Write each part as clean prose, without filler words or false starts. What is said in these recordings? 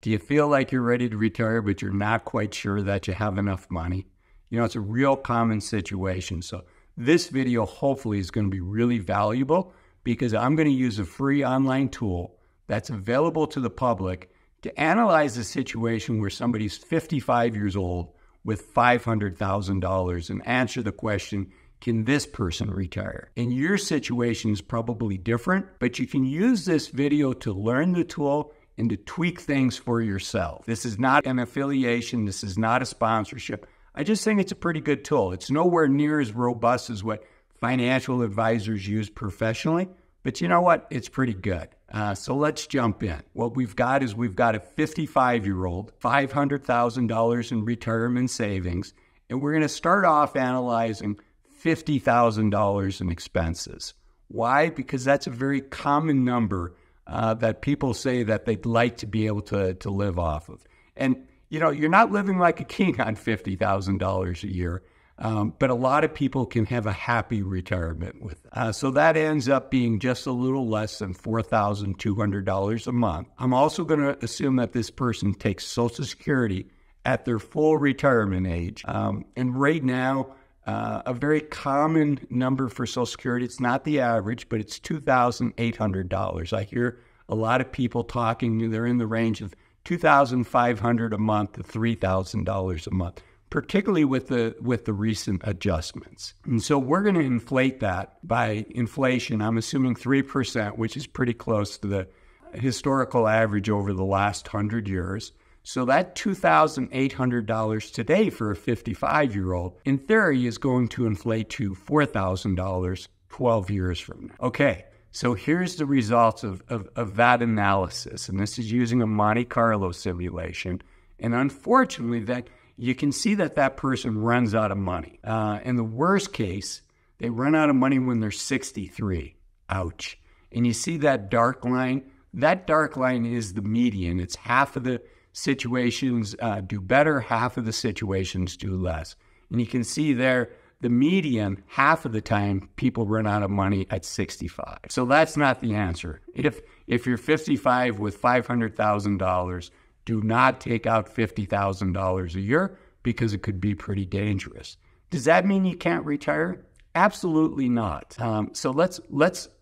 Do you feel like you're ready to retire, but you're not quite sure that you have enough money? You know, it's a real common situation. So this video hopefully is going to be really valuable because I'm going to use a free online tool that's available to the public to analyze a situation where somebody's 55 years old with $500,000 and answer the question, can this person retire? And your situation is probably different, but you can use this video to learn the tool and to tweak things for yourself. This is not an affiliation. This is not a sponsorship. I just think it's a pretty good tool. It's nowhere near as robust as what financial advisors use professionally, but you know what? It's pretty good. So let's jump in. What we've got is we've got a 55-year-old, $500,000 in retirement savings, and we're going to start off analyzing $50,000 in expenses. Why? Because that's a very common number that people say that they'd like to be able to live off of. And, you know, you're not living like a king on $50,000 a year, but a lot of people can have a happy retirement with it. So that ends up being just a little less than $4,200 a month. I'm also going to assume that this person takes Social Security at their full retirement age. And right now, a very common number for Social Security, it's not the average, but it's $2,800. I hear a lot of people talking, they're in the range of $2,500 a month to $3,000 a month, particularly with the recent adjustments. And so we're going to inflate that by inflation. I'm assuming 3%, which is pretty close to the historical average over the last 100 years. So that $2,800 today for a 55-year-old, in theory, is going to inflate to $4,000 12 years from now. Okay, so here's the results of that analysis. And this is using a Monte Carlo simulation. And unfortunately, that you can see that person runs out of money. In the worst case, they run out of money when they're 63. Ouch. And you see that dark line? That dark line is the median. It's half of the situations do better, half of the situations do less. And you can see there, the median, half of the time, people run out of money at 65. So that's not the answer. If you're 55 with $500,000, do not take out $50,000 a year because it could be pretty dangerous. Does that mean you can't retire? Absolutely not. So let's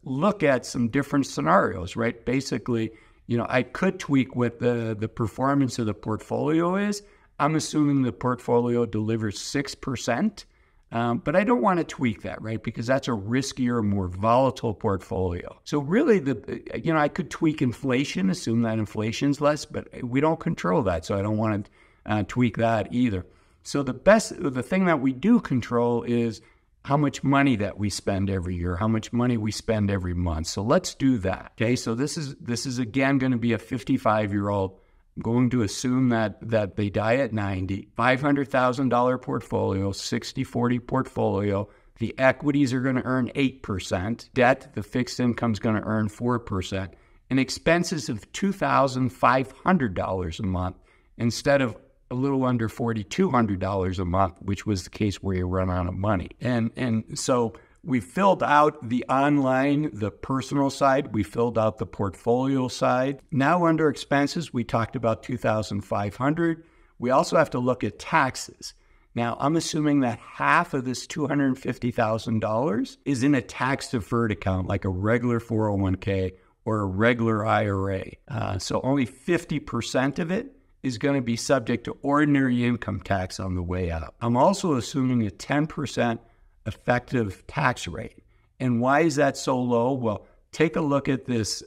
look at some different scenarios, right? Basically, you know, I could tweak what the performance of the portfolio is. I'm assuming the portfolio delivers 6%, but I don't want to tweak that, right? Because that's a riskier, more volatile portfolio. So really, I could tweak inflation, assume that inflation's less, but we don't control that, so I don't want to tweak that either. So the thing that we do control is how much money that we spend every year, how much money we spend every month. So let's do that. Okay, so this is again going to be a 55-year-old. I'm going to assume that they die at 90. $500,000 portfolio, 60-40 portfolio. The equities are going to earn 8%. Debt, the fixed income is going to earn 4%. And expenses of $2,500 a month instead of a little under $4,200 a month, which was the case where you run out of money. And so we filled out the online, the personal side. We filled out the portfolio side. Now under expenses, we talked about $2,500. We also have to look at taxes. Now, I'm assuming that half of this $250,000 is in a tax-deferred account, like a regular 401k or a regular IRA. So only 50% of it is going to be subject to ordinary income tax on the way out. I'm also assuming a 10% effective tax rate. And why is that so low? Well, take a look at this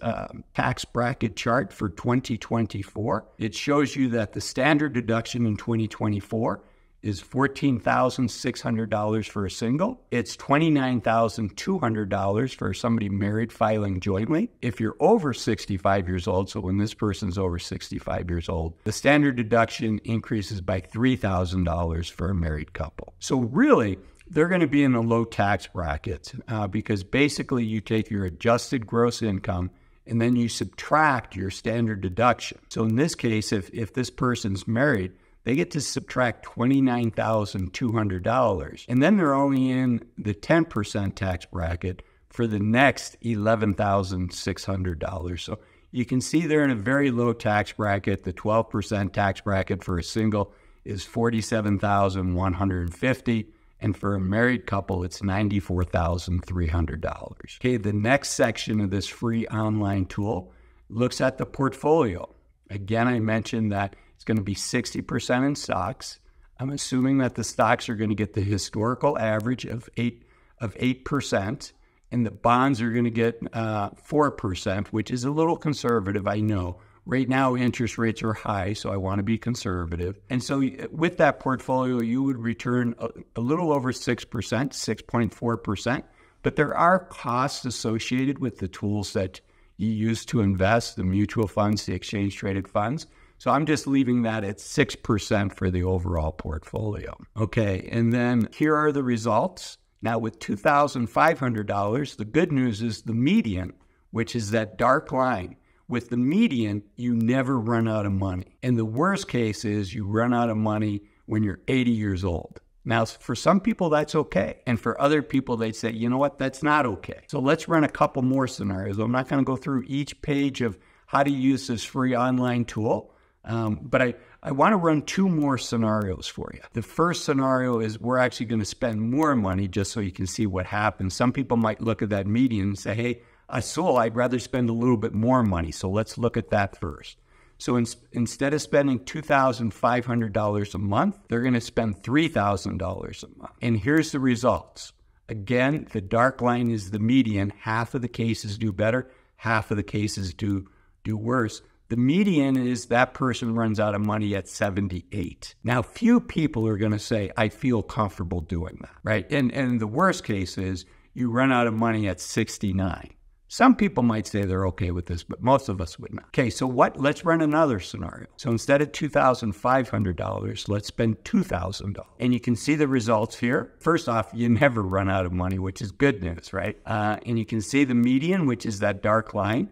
tax bracket chart for 2024. It shows you that the standard deduction in 2024 is $14,600 for a single. It's $29,200 for somebody married filing jointly. If you're over 65 years old, so when this person's over 65 years old, the standard deduction increases by $3,000 for a married couple. So really, they're going to be in a low tax bracket because basically you take your adjusted gross income and then you subtract your standard deduction. So in this case, if this person's married, they get to subtract $29,200. And then they're only in the 10% tax bracket for the next $11,600. So you can see they're in a very low tax bracket. The 12% tax bracket for a single is $47,150. And for a married couple, it's $94,300. Okay, the next section of this free online tool looks at the portfolio. Again, I mentioned that it's going to be 60% in stocks. I'm assuming that the stocks are going to get the historical average of 8%, and the bonds are going to get 4%, which is a little conservative, I know. Right now, interest rates are high, so I want to be conservative. And so with that portfolio, you would return a little over 6%, 6.4%. But there are costs associated with the tools that you use to invest, the mutual funds, the exchange-traded funds. So I'm just leaving that at 6% for the overall portfolio. Okay, and then here are the results. Now with $2,500, the good news is the median, which is that dark line. With the median, you never run out of money. And the worst case is you run out of money when you're 80 years old. Now, for some people, that's okay. And for other people, they say, you know what, that's not okay. So let's run a couple more scenarios. I'm not going to go through each page of how to use this free online tool, but I want to run two more scenarios for you. The first scenario is we're actually going to spend more money just so you can see what happens. Some people might look at that median and say, hey, Azul, I'd rather spend a little bit more money. So let's look at that first. So instead of spending $2,500 a month, they're going to spend $3,000 a month. And here's the results. Again, the dark line is the median. Half of the cases do better. Half of the cases do worse. The median is that person runs out of money at 78. Now, few people are going to say, I feel comfortable doing that, right? And the worst case is you run out of money at 69. Some people might say they're okay with this, but most of us would not. Okay, so let's run another scenario. So instead of $2,500, let's spend $2,000. And you can see the results here. First off, you never run out of money, which is good news, right? And you can see the median, which is that dark line.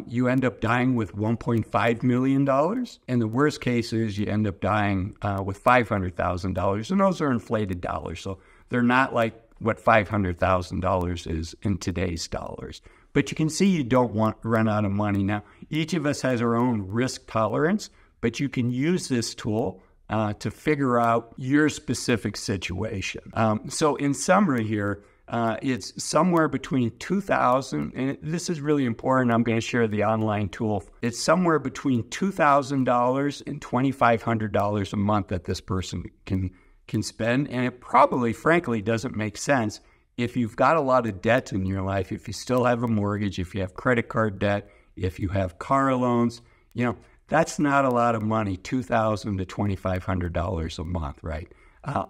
You end up dying with $1.5 million. And the worst case is you end up dying with $500,000. And those are inflated dollars. So they're not like what $500,000 is in today's dollars. But you can see you don't want to run out of money. Now, each of us has our own risk tolerance, but you can use this tool to figure out your specific situation. So in summary here, it's somewhere between $2,000, and this is really important. I'm going to share the online tool. It's somewhere between $2,000 and $2,500 a month that this person can spend. And it probably, frankly, doesn't make sense if you've got a lot of debt in your life, if you still have a mortgage, if you have credit card debt, if you have car loans, that's not a lot of money, $2,000 to $2,500 a month, right?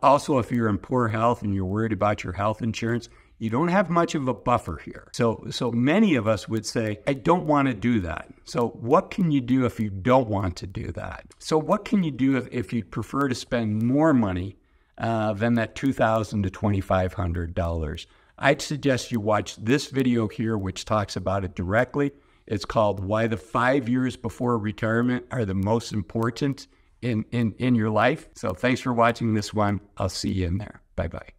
Also, if you're in poor health and you're worried about your health insurance, you don't have much of a buffer here. So many of us would say, I don't want to do that. So what can you do if you don't want to do that? So what can you do if you prefer to spend more money than that $2,000 to $2,500? I'd suggest you watch this video here, which talks about it directly. It's called Why the 5 Years Before Retirement Are the Most Important in your life. So thanks for watching this one. I'll see you in there. Bye-bye.